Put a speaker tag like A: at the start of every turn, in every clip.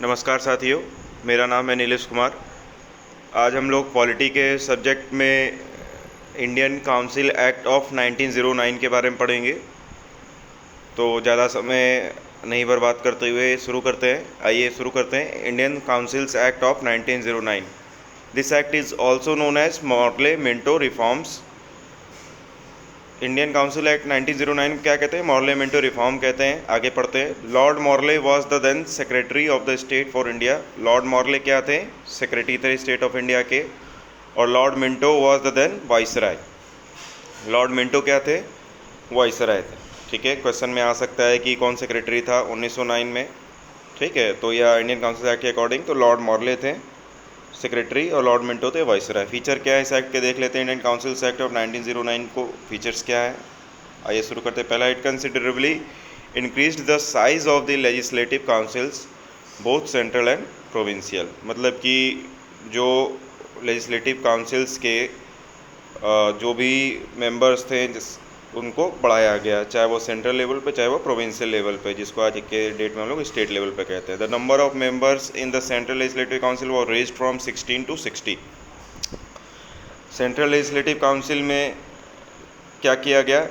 A: नमस्कार साथियों, मेरा नाम है नीलेश कुमार। आज हम लोग पॉलिटी के सब्जेक्ट में इंडियन काउंसिल एक्ट ऑफ 1909 के बारे में पढ़ेंगे। तो ज़्यादा समय नहीं बर्बाद करते हुए शुरू करते हैं। आइए शुरू करते हैं। Indian councils act of 1909। This act is also known as Morley Minto reforms. Indian council act 1909 क्या कहते हैं? मॉर्ले मिंटो रिफॉर्म कहते हैं। आगे पढ़ते हैं। Lord Morley was the then secretary of the state for India. Lord Morley क्या थे? सेक्रेटरी थे स्टेट ऑफ इंडिया के। और Lord Minto was the then viceroy. Lord Minto क्या थे? वाइसराय थे। ठीक है, क्वेश्चन में आ सकता है कि कौन सेक्रेटरी था 1909 में। ठीक है, तो यह इंडियन काउंसिल एक्ट के अकॉर्डिंग तो लॉर्ड मॉर्ले थे सेक्रेटरी और लॉर्ड मिंटो थे वाइसराय। फीचर क्या है इस एक्ट के देख लेते हैं। इंडियन काउंसिल्स एक्ट ऑफ 1909 को फीचर्स क्या है, आइए शुरू करते हैं। पहला, it considerably increased the size of the legislative councils both central and provincial. मतलब कि जो लेजिस्लेटिव काउंसिल्स के जो भी मेंबर्स थे उनको बढ़ाया गया, चाहे वो सेंट्रल लेवल पे चाहे वो प्रोविंशियल लेवल पे, जिसको आज के डेट में हम लोग स्टेट लेवल पे कहते हैं। The number of members in the central legislative council was raised from 16 to 60। Central legislative council में क्या किया गया?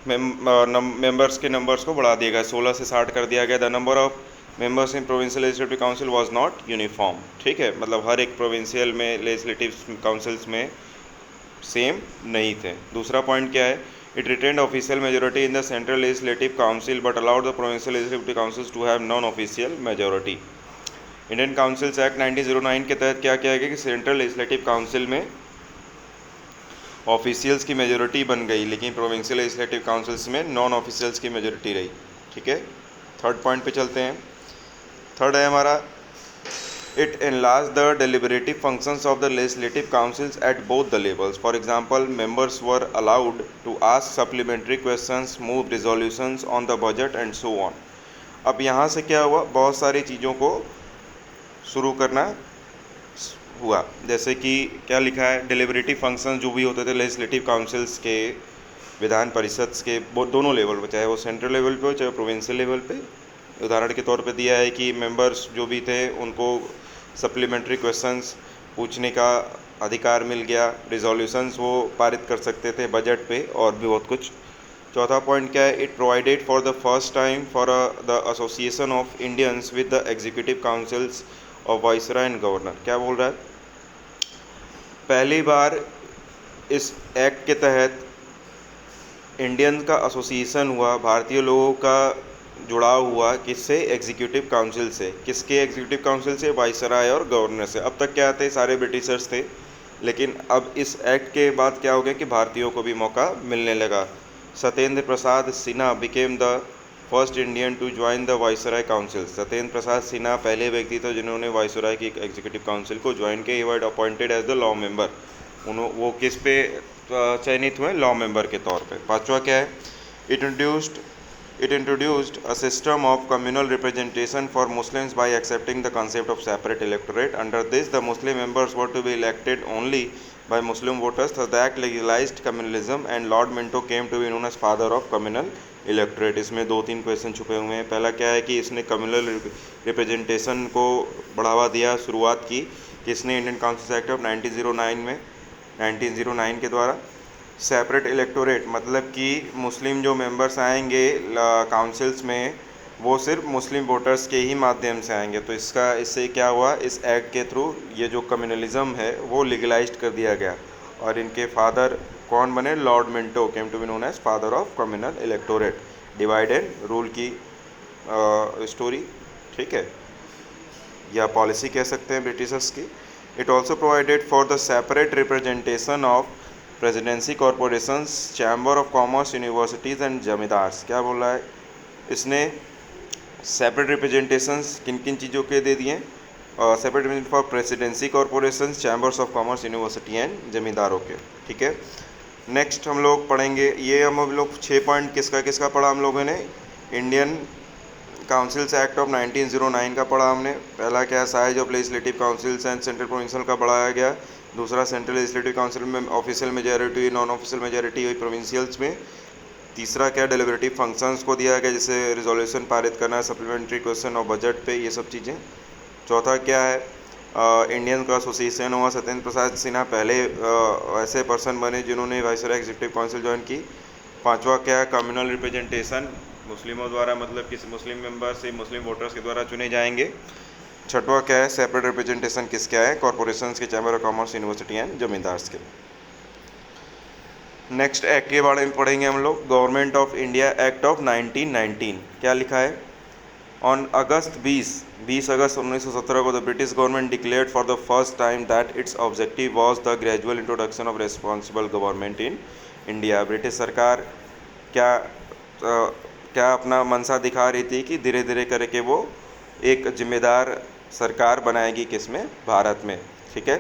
A: मेंबर्स के नंबर्स को बढ़ा दिया गया, 16 से 60 कर दिया गया। The number of members in provincial legislative council was not uniform. ठीक है, मतलब हर एक प्रोविंशियल में लेजिस्लेटिव काउंसिल्स में सेम नहीं थे। दूसरा पॉइंट क्या है? It retained official majority in the central legislative council but allowed the provincial legislative councils to have non official majority. Indian councils act 1909 के तहत क्या किया गया कि सेंट्रल लेजिस्लेटिव काउंसिल में ऑफिशियल्स की मेजोरिटी बन गई, लेकिन प्रोविंशियल लेजिस्लेटिव काउंसिल्स में नॉन ऑफिशियल्स की मेजोरिटी रही। ठीक है, थर्ड पॉइंट पे चलते हैं। थर्ड है हमारा, it enlarge the deliberative functions of the legislative councils at both the levels. For example, members were allowed to ask supplementary questions, move resolutions on the budget and so on. अब यहाँ से क्या हुआ? बहुत सारी चीज़ों को शुरू करना हुआ। जैसे कि क्या लिखा है? डेलिबरेटिव फंक्शन जो भी होते थे लेजिस्लेटिव काउंसिल्स के, विधान परिषद के, वो दोनों लेवल पर, चाहे वो सेंट्रल लेवल पे हो चाहे प्रोविंशियल लेवल पे। उदाहरण के तौर पे दिया है कि मेंबर्स जो भी थे उनको सप्लीमेंट्री क्वेश्चंस पूछने का अधिकार मिल गया, रिजोल्यूशंस वो पारित कर सकते थे बजट पे, और भी बहुत कुछ। चौथा पॉइंट क्या है? It provided for the first time for the association of Indians with the executive councils of viceroy and governor. क्या बोल रहा है? पहली बार इस एक्ट के तहत इंडियन का एसोसिएशन हुआ, भारतीय लोगों का जुड़ाव हुआ, किससे? एग्जीक्यूटिव काउंसिल से। किसके एग्जीक्यूटिव काउंसिल से? वाइसराय और गवर्नर से। अब तक क्या थे? सारे ब्रिटिशर्स थे, लेकिन अब इस एक्ट के बाद क्या हो गया कि भारतीयों को भी मौका मिलने लगा। Satyendra Prasad Sinha became the first Indian to join the viceroy council. Satyendra Prasad Sinha पहले व्यक्ति थे जिन्होंने वाइसराय की एग्जीक्यूटिव काउंसिल को ज्वाइन किया। He was appointed as the law member. वो किस पे चयनित हुए? लॉ मेंबर के तौर पे। पांचवा क्या है? It introduced a system of communal representation for Muslims by accepting the concept of separate electorate. Under this, the Muslim members were to be elected only by Muslim voters. Thus, the act legalized communalism, and Lord Minto came to be known as father of communal electorate. इसमें दो तीन question छुपे हुए हैं। पहला क्या है कि इसने कम्युनल रिप्रेजेंटेशन को बढ़ावा दिया, शुरुआत की किसने? इंडियन काउंसिल एक्ट ऑफ 1909 में, 1909 के द्वारा। सेपरेट इलेक्टोरेट मतलब कि मुस्लिम जो मेंबर्स आएंगे काउंसिल्स में, वो सिर्फ मुस्लिम वोटर्स के ही माध्यम से आएंगे। तो इससे क्या हुआ? इस एक्ट के थ्रू ये जो कम्युनलिज्म है वो लीगलाइज्ड कर दिया गया। और इनके फादर कौन बने? Lord Minto came to be known as father of communal electorate. Divide and rule की स्टोरी, ठीक है, या पॉलिसी कह सकते हैं ब्रिटिशर्स की। It also provided for the separate representation of presidency corporations, chamber of commerce, universities and zamindars. क्या बोल रहा है? इसने सेपरेट रिप्रेजेंटेशंस किन किन चीज़ों के दे दिए? Separate representation for presidency corporations, chambers of commerce, university and जमींदारों के। ठीक है, नेक्स्ट हम लोग पढ़ेंगे, ये हम लोग 6 पॉइंट किसका किसका पढ़ा हम लोगों ने? इंडियन काउंसिल्स एक्ट ऑफ 1909 का पढ़ा हमने। पहला क्या है? Size of legislative councils and central provincial का बढ़ाया गया। दूसरा, सेंट्रल लेजिस्लेटिव काउंसिल में ऑफिशियल मेजॉरिटी हुई, नॉन ऑफिशियल मेजॉरिटी हुई प्रोविंशियल्स में। तीसरा क्या, डेलिबरेटिव फंक्शंस को दिया गया, जैसे रिजोल्यूशन पारित करना, सप्लीमेंट्री क्वेश्चन और बजट पे, ये सब चीज़ें। चौथा क्या है, इंडियन का एसोसिएशन हुआ, सत्येंद्र प्रसाद सिन्हा पहले ऐसे पर्सन बने जिन्होंने वाइसरॉय एग्जीक्यूटिव काउंसिल ज्वाइन की। पांचवा क्या है, कम्युनल रिप्रेजेंटेशन, मुस्लिमों द्वारा, मतलब किसी मुस्लिम मेंबर से मुस्लिम वोटर्स के द्वारा चुने जाएंगे। छठवा क्या है, सेपरेट रिप्रेजेंटेशन किसका है, कॉर्पोरेशंस के, chamber of commerce, university and zamindars के। नेक्स्ट एक्ट के बारे में पढ़ेंगे हम लोग, government of India act of 1919। क्या लिखा है, ऑन अगस्त 20 अगस्त 1917 को the British government declared for the first time that it's objective was the gradual introduction of responsible government in India. British सरकार क्या अपना मंशा दिखा रही थी कि धीरे धीरे करके वो एक जिम्मेदार सरकार बनाएगी, किसमें, भारत में। ठीक है।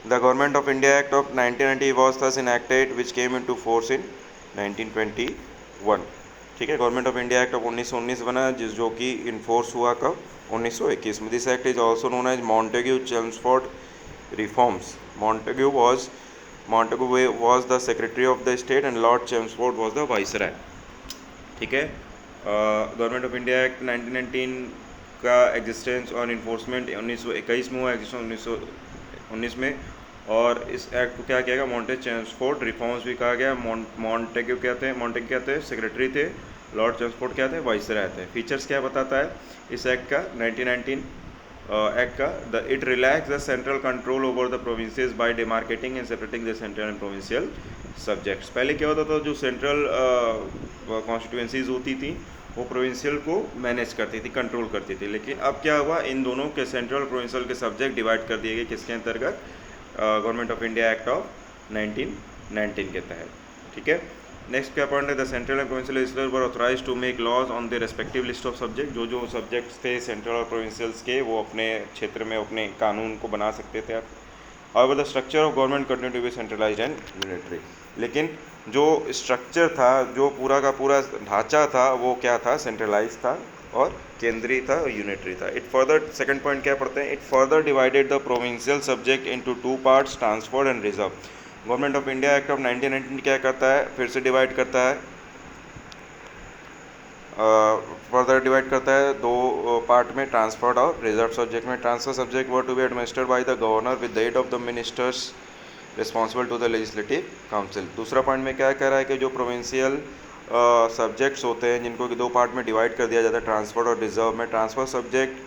A: The government of India act of 1990 was thus enacted which came into force in 1921। ठीक है। Government of India act of 1919 बना, जो कि इन्फोर्स हुआ कब, 1921 में। This act is also known as Montagu Chelmsford reforms. Montagu was the secretary of the state and Lord Chelmsford was the viceroy. ठीक है। गवर्नमेंट ऑफ इंडिया एक्ट 1919 का existence और इन्फोर्समेंट 1921 में हुआ, एग्जिस्टेंस 1919 में। और इस एक्ट को क्या किया गया, मॉन्टेग्यू चेम्सफोर्ड रिफॉर्म्स भी कहा गया। मॉन्टेग्यू कहते हैं सेक्रेटरी थे, लॉर्ड चेम्सफोर्ड क्या थे, वाइसराय थे। फीचर्स क्या बताता है इस एक्ट का, 1919 एक्ट का, it relax the central control over the provinces by demarketing and separating the central and provincial subjects. पहले क्या होता था, जो सेंट्रल कॉन्स्टिट्यूएंसीज होती थी वो प्रोविंशियल को मैनेज करती थी, कंट्रोल करती थी। लेकिन अब क्या हुआ, इन दोनों के सेंट्रल प्रोविंशियल के सब्जेक्ट डिवाइड कर दिए गए, किसके अंतर्गत, government of India act of 1919 के तहत। ठीक है। नेक्स्ट क्या पॉइंट है, the central and provincial legislature were authorized to make laws on the respective list of subject. जो सब्जेक्ट्स थे सेंट्रल और प्रोविंशियल्स के, वो अपने क्षेत्र में अपने कानून को बना सकते थे। However, the structure of government continued to be centralized and unitary। लेकिन जो स्ट्रक्चर था, जो पूरा का पूरा ढांचा था, वो क्या था, सेंट्रलाइज था और केंद्रीय था और यूनिटरी था। इट फर्दर, सेकंड पॉइंट क्या पढ़ते हैं, it further divided the provincial subject into two parts, transferred and reserve. Government of India act of 1919 क्या करता है, फिर से डिवाइड करता है, फर्दर डिवाइड करता है दो पार्ट में, ट्रांसफर्ड और रिजर्व सब्जेक्ट में। Transfer subject were to be administered by the governor with the aid of the ministers responsible to the legislative council. दूसरा पॉइंट में क्या कह रहा है कि जो प्रोविंशियल सब्जेक्ट्स होते हैं, जिनको कि दो पार्ट में डिवाइड कर दिया जाता है, ट्रांसफर्ड और रिजर्व में। ट्रांसफर सब्जेक्ट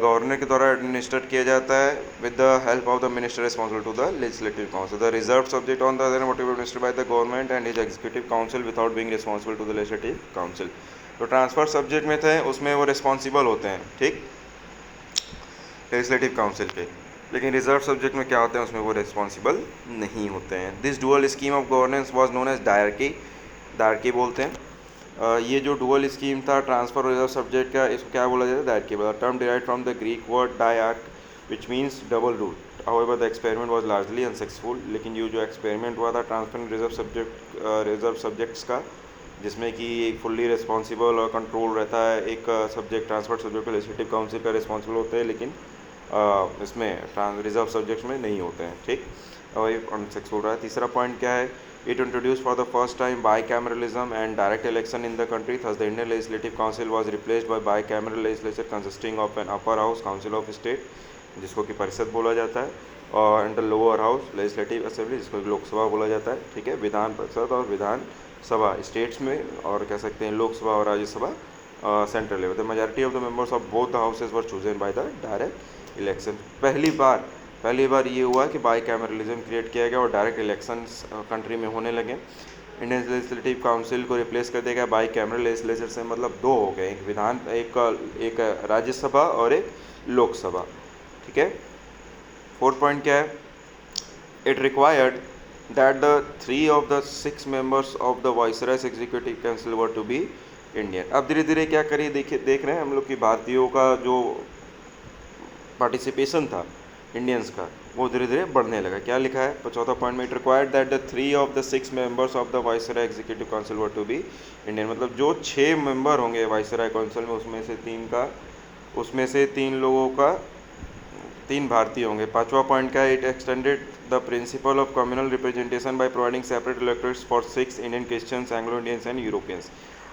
A: गवर्नर के द्वारा एडमिनिस्टर किया जाता है with the help of the minister responsible to the legislative council. The reserve subject on the other hand were administered by the government and his executive council without being responsible to the legislative council. तो transfer subject में थे, उसमें वो responsible होते हैं, ठीक, legislative council के। लेकिन रिजर्व सब्जेक्ट में क्या होते हैं, उसमें वो रिस्पॉन्सिबल नहीं होते हैं। This dual scheme of governance was known as dyarchy बोलते हैं। ये जो डुअल स्कीम था ट्रांसफर और रिजर्व सब्जेक्ट का, इसको क्या बोला जाता है, dyarchy. Term derived from the Greek word डायक which means double rule. However the experiment was largely unsuccessful. लेकिन ये जो एक्सपेरिमेंट हुआ था ट्रांसफर एंड रिजर्व सब्जेक्ट्स का, जिसमें कि एक फुल्ली रिस्पॉन्सिबल और कंट्रोल रहता है, एक subject transfer subject legislative council का रिस्पॉन्सिबल होते हैं, लेकिन इसमें रिजर्व सब्जेक्ट्स में नहीं होते हैं, ठीक, और ये अनसक्सेसफुल रहा है। तीसरा पॉइंट क्या है, it introduce for the first time bicameralism and direct election in the country. Thus the Indian legislative council was replaced by bicameral legislature consisting of an upper house council of state, जिसको कि परिषद बोला जाता है, और and the lower house legislative assembly, जिसको लोकसभा बोला जाता है, ठीक है। विधान परिषद और विधान सभा स्टेट्स में, और कह सकते हैं लोकसभा और Rajya Sabha central level. The majority of the members of both the houses were chosen by the direct election. पहली बार ये हुआ कि बाईकैमरलिज्म क्रिएट किया गया और डायरेक्ट इलेक्शंस कंट्री में होने लगे। इंडियन लेजिस्लेटिव काउंसिल को रिप्लेस कर दिया गया बाईकैमरल लेजिस्लेचर से, मतलब दो हो गए, एक राज्यसभा और एक लोकसभा, ठीक है। फोर्थ पॉइंट क्या है, it required that the 3 of the 6 members of the Viceroy's Executive Council were to be Indian। अब धीरे धीरे क्या करिए, देख रहे हैं हम लोग कि भारतीयों का जो पार्टिसिपेशन था इंडियंस का, वो धीरे धीरे बढ़ने लगा। क्या लिखा है, तो चौथा पॉइंट में, it required that the 3 of the 6 members of the Viceroy Executive Council were to be Indian। मतलब जो 6 मेंबर होंगे वाइसराय काउंसिल में, उसमें से 3 लोगों का 3 भारतीय होंगे। 5वां पॉइंट क्या है, it extended the principle of communal representation by providing separate electorates for 6 Indian Christians, Anglo Indians and Europeans.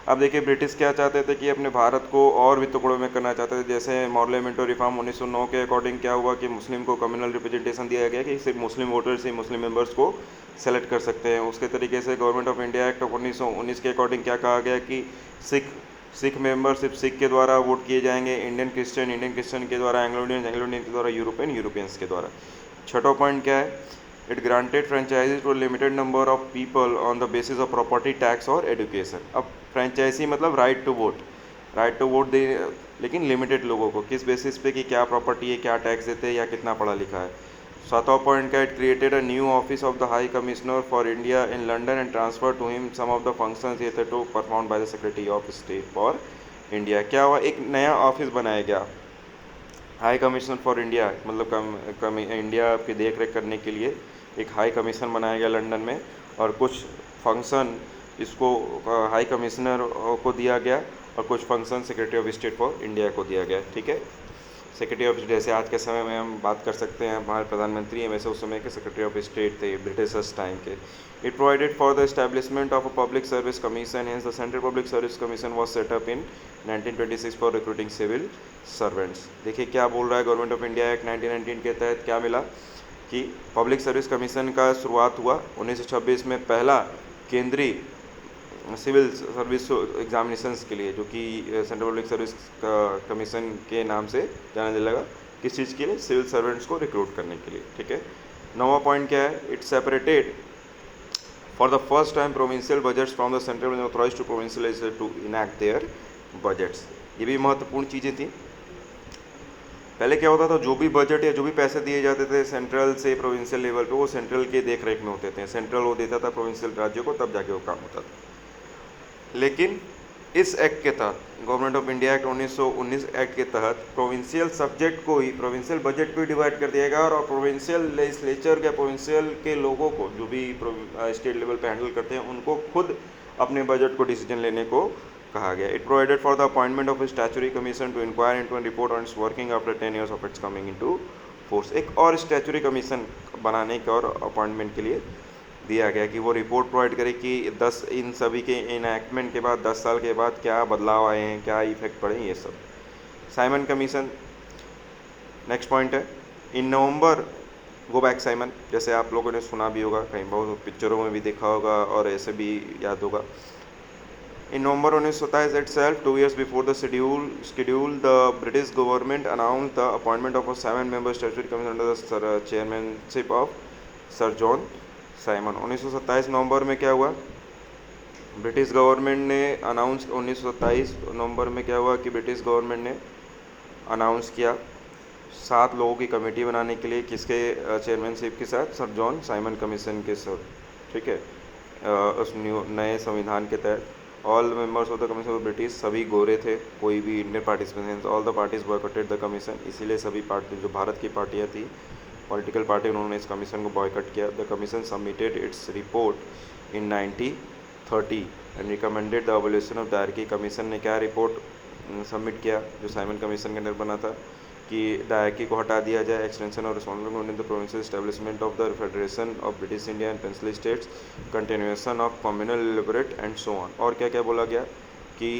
A: अब देखिए ब्रिटिश क्या चाहते थे कि अपने भारत को और भी टुकड़ों में करना चाहते थे। जैसे मॉर्लेमेंटो रिफॉर्म 1909 के अकॉर्डिंग क्या हुआ कि मुस्लिम को कम्युनल रिप्रेजेंटेशन दिया गया कि सिर्फ मुस्लिम वोटर्स ही मुस्लिम मेंबर्स को सेलेक्ट कर सकते हैं। उसके तरीके से गवर्नमेंट ऑफ इंडिया एक्ट 1919 के अकॉर्डिंग क्या कहा गया कि सिख मेंबर सिर्फ सिख के द्वारा वोट किए जाएंगे, इंडियन क्रिश्चियन के द्वारा, एंग्लो इंडियन के द्वारा, यूरोपियंस के द्वारा। छठवां पॉइंट क्या है, it granted franchise to limited number of people on the basis of property tax और एजुकेशन। अब फ्रेंचाइजी मतलब राइट टू वोट दे, लेकिन लिमिटेड लोगों को, किस बेसिस पे कि क्या प्रॉपर्टी है, क्या टैक्स देते हैं या कितना पढ़ा लिखा है। 7वां पॉइंट का, it created a new office of the high commissioner for India in London and transfer to him some of the functions hereto performed by the secretary of state for India. क्या हुआ, एक नया ऑफिस बनाया गया high commissioner for India, मतलब India की देख रेख करने के लिए एक हाई कमीशन बनाया गया लंदन में, और कुछ फंक्शन इसको हाई कमिश्नर को दिया गया और कुछ function secretary of state for India को दिया गया। ठीक है, सेक्रेटरी ऑफ, जैसे आज के समय में हम बात कर सकते हैं हमारे प्रधानमंत्री हैं, वैसे उस समय के सेक्रेटरी ऑफ स्टेट थे ब्रिटिशर्स टाइम के। It provided for the establishment of a public service commission, hence the central public service commission was set up in 1926 for recruiting civil servants. देखिए क्या बोल रहा है गवर्नमेंट ऑफ इंडिया एक्ट 1919 के तहत क्या मिला कि पब्लिक सर्विस कमीशन का शुरुआत हुआ 1926 में, पहला केंद्रीय सिविल सर्विस एग्जामिनेशंस के लिए, जो कि सेंट्रल पब्लिक सर्विस कमीशन के नाम से जाना लगा। किस चीज़ के लिए, सिविल सर्वेंट्स को रिक्रूट करने के लिए। ठीक है, 9वां पॉइंट क्या है, it separated for the first time provincial budgets from the central authorized to provincial to enact their budgets. ये भी महत्वपूर्ण चीज़ें थी। पहले क्या होता था, जो भी बजट या जो भी पैसे दिए जाते थे सेंट्रल से प्रोविंशियल लेवल पे, वो सेंट्रल के देख रेख में होते थे। सेंट्रल वो देता था प्रोविंशियल राज्यों को, तब जाके वो काम होता था। लेकिन इस एक्ट के तहत, government of India act 1919 act के तहत, प्रोविंशियल सब्जेक्ट को ही, प्रोविंशियल बजट को ही डिवाइड कर दिया गया, और प्रोविंशियल लेजिस्लेचर या प्रोविंशियल के लोगों को, जो भी स्टेट लेवल पे हैंडल करते हैं, उनको खुद अपने बजट को डिसीजन लेने को कहा गया। It provided for the appointment of statutory commission to inquire into and report on its working after 10 years of its coming into force. एक और स्टैचुरी कमीशन बनाने के और अपॉइंटमेंट के लिए दिया गया कि वो रिपोर्ट प्रोवाइड करे कि 10 इन सभी के इनएक्टमेंट के बाद 10 साल के बाद क्या बदलाव आए हैं, क्या इफेक्ट पड़े, ये सब। साइमन कमीशन नेक्स्ट पॉइंट है, इन नवंबर, गो बैक साइमन, जैसे आप लोगों ने सुना भी होगा, कहीं बहुत पिक्चरों में भी देखा होगा और ऐसे भी याद होगा। इन नवंबर 1927 itself, 2 years before the schedule, the British government announced the appointment of a 7-member statutory commission under the chairmanship of Sir John Simon. 1927 नवंबर में क्या हुआ, ब्रिटिश गवर्नमेंट ने अनाउंस, 1927 नवंबर में क्या हुआ कि ब्रिटिश गवर्नमेंट ने अनाउंस किया 7 लोगों की कमेटी बनाने के लिए, किसके चेयरमैनशिप के साथ, सर जॉन साइमन कमीशन के साथ। ठीक है, उस नए संविधान के तहत all members of the commission of British, सभी गोरे थे, कोई भी Indian participant, all the parties boycotted the commission. इसीलिए सभी पार्टी, जो भारत की पार्टियाँ थी, पॉलिटिकल पार्टी, उन्होंने इस कमीशन को बॉयकट किया। The commission submitted its report in 1930 and recommended the abolition of dyarchy. Commission ने क्या रिपोर्ट सबमिट किया, जो साइमन कमीशन के अंदर बना था, कि डायरकी को हटा दिया जाए, एक्सटेंशन और responsibility in the provincial establishment of the federation of British India and pencil states, continuation of communal liberate and so on. और क्या क्या बोला गया कि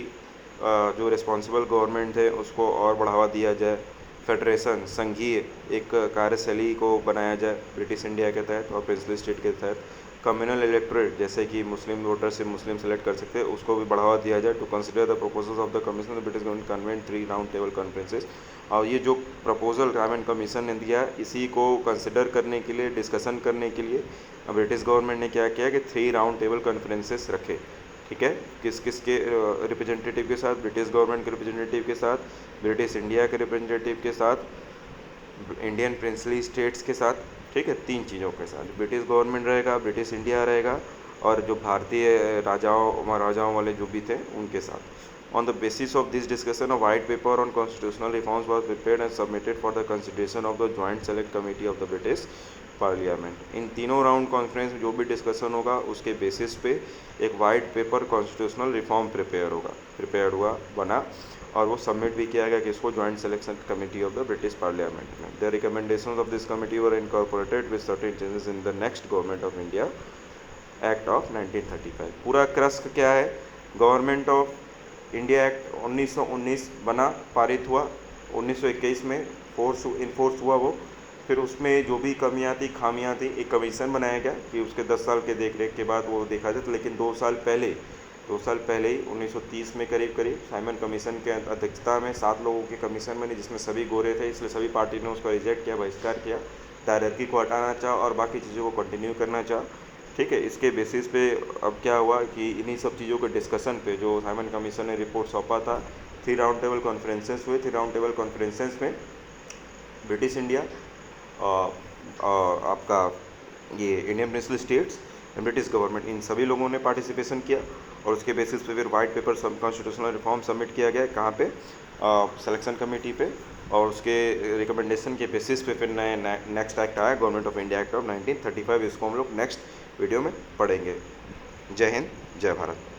A: जो रिस्पॉन्सिबल गवर्नमेंट थे उसको और बढ़ावा दिया जाए, फेडरेशन, संघीय एक कार्यशैली को बनाया जाए ब्रिटिश इंडिया के तहत और पेंसिल स्टेट के तहत, कम्युनल इलेक्टोरेट, जैसे कि मुस्लिम वोटर से मुस्लिम सेलेक्ट कर सकते हैं, उसको भी बढ़ावा दिया जाए। To consider the proposals of the commission, British government convened 3 round table conferences. और ये जो प्रपोजल साइमन कमीशन ने दिया, इसी को कंसिडर करने के लिए, डिस्कशन करने के लिए ब्रिटिश गवर्नमेंट ने क्या किया कि 3 राउंड टेबल कॉन्फ्रेंसेस रखे। ठीक है, किस किस के रिप्रेजेंटेटिव के साथ, ब्रिटिश गवर्नमेंट के रिप्रेजेंटेटिव के साथ, ब्रिटिश इंडिया के रिप्रेजेंटेटिव के साथ, इंडियन प्रिंसली स्टेट्स के साथ। ठीक है, 3 चीज़ों के साथ, ब्रिटिश गवर्नमेंट रहेगा, ब्रिटिश इंडिया रहेगा, और जो भारतीय राजाओं महाराजाओं वाले जो भी थे उनके साथ। On the basis of this discussion, a white paper on constitutional reforms was prepared and submitted for the consideration of the Joint Select Committee of the British Parliament. इन तीनों राउंड कॉन्फ्रेंस में जो भी डिस्कशन होगा उसके basis पे एक white paper constitutional reform prepare हुआ बना, और वो सबमिट भी किया गया किसको, joint selection committee of the British parliament में। The recommendations of this committee were incorporated with certain changes in the next government of India act of 1935। पूरा क्रस्क क्या है, गवर्नमेंट ऑफ इंडिया एक्ट 1919 बना, पारित हुआ, 1921 में इन्फोर्स हुआ वो। फिर उसमें जो भी कमियां थी, खामियां थी, एक कमीशन बनाया गया कि उसके 10 साल के देख रेख के बाद वो देखा जाए। लेकिन 2 साल पहले ही 1930 में करीब साइमन कमीशन के अध्यक्षता में 7 लोगों के कमीशन बनी, जिसमें सभी गोरे थे, इसलिए सभी पार्टी ने उसको रिजेक्ट किया, बहिष्कार किया, डायरेक्टरी को हटाना चाहा और बाकी चीज़ों को कंटिन्यू करना चाहा। ठीक है, इसके बेसिस पे अब क्या हुआ कि इन्हीं सब चीज़ों के डिस्कशन पे जो साइमन कमीशन ने रिपोर्ट सौंपा था, 3 राउंड टेबल कॉन्फ्रेंसेस हुए। 3 राउंड टेबल कॉन्फ्रेंसेस में ब्रिटिश इंडिया, आपका ये Indian princely states, British government, इन सभी लोगों ने पार्टिसिपेशन किया और उसके बेसिस पे फिर वाइट पेपर सब कॉन्स्टिट्यूशनल रिफॉर्म सबमिट किया गया। कहाँ पे, सिलेक्शन कमेटी पे, और उसके रिकमेंडेशन के बेसिस पे फिर नेक्स्ट एक्ट आया, government of India act of 1935। इसको हम लोग नेक्स्ट वीडियो में पढ़ेंगे। जय हिंद, जय भारत।